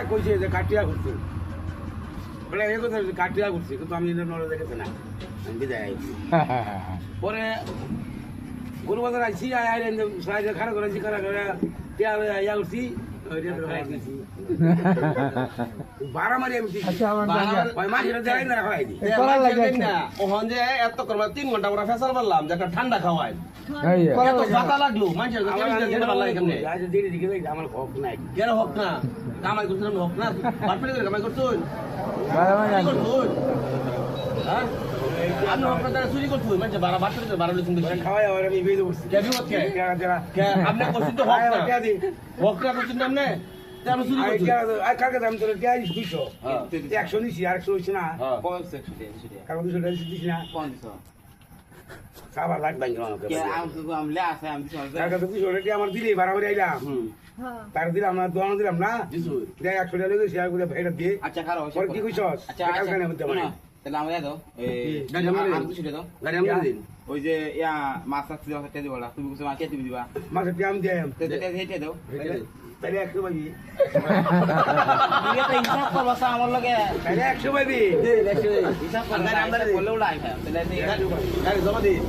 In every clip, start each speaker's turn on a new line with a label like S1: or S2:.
S1: কইছে যে কাটিয়া ঘুরছে বলে এই কথা কাটিয়া ঘুরছে কিন্তু আমি নড়ে দেখেছি না আমি বিদায় আইছি পরে গরু বাজার আইছি আইলেন সাইডে খারাপ করেছি খারাপ করে ইয়া উঠছি বারামারি আমি
S2: ওখান যে এত করবা 3 ঘন্টা ওরা ফেসাল মারলাম যে একটা ঠান্ডা খাওয়াই এত ছাতা লাগলো মানুষের
S1: আমার হক নাই
S2: কেন হোক না কামাই করছিলাম হোক না বাটপাড়ি করে কামাই করছুন হ্যাঁ আপনি হোক না তারা চুরি করছুন মানুষ বাটপাড়ি করে বাড়ালো শুনতে
S1: খাওয়াই আর আমি বেঁধে বসছি
S2: আপনি করছেন তো হোক না করছেন না আপনি আমি চুরি করছি
S1: কালকে দাম তোর 100 নিছি আর 100 হইছে না কালকে 200 টাকা দিছি না খাবার লাগবে না কালকে তো 200 টাকা আমার দিলেই বাড়াবাড়ি আইলাম তার দিলাম না দোয়ানো দিলাম না 100 টাকা লেগে শেয়ার করে ভাইটা দিয়ে
S3: আচ্ছা খারাপ
S1: পরে কি কইছস কালকে না হতে পারে
S3: তাহলে আমরা দাও
S2: গাড়ি আমরা গাড়ি আমরা দিন
S3: ওই যে ইয়া মাছ আছে দিব বলা তুমি কিছু মাছ কেটে দিবা
S1: মাসে টাইম দিম
S3: হেঁটে দাও
S1: তাহলে 100 পাবি
S3: তুমি তো হিসাব করবা আমার লগে
S1: তাহলে 100 পাবি
S3: হিসাব করবা আমরা বললেও লাই তাহলে
S2: গাড়ি জমা দিন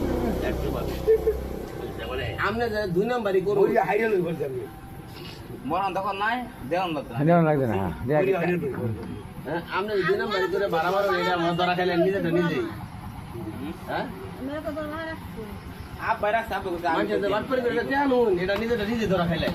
S1: 100 পাবি
S2: আমরা যে 2 নম্বরই করব
S1: ওই হাইরে লই বলছি আমি
S3: মরণ তখন নাই দেওয়ান লাগতো না
S4: দেওয়া লাগবে না
S2: হ্যাঁ আমরা 2 নম্বরই করে বারবার এটা মদ ধরা খাইলেন নিজেটা নিজেই হ্যাঁ
S3: আপ বাইরা সাপ
S2: মানুষের বাটপাড়ি করে এটা নিজেটা নিজে ধরা খাইলেন